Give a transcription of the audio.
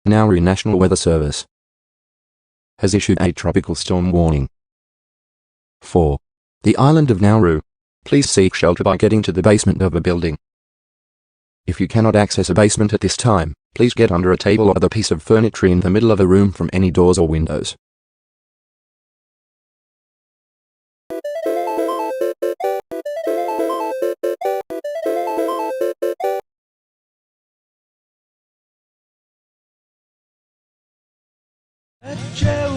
Nauru National Weather Service has issued a tropical storm warning for the island of Nauru. Please seek shelter by getting to the basement of a building. If you cannot access a basement at this time, please get under a table or other piece of furniture in the middle of a room from any doors or windows. Joe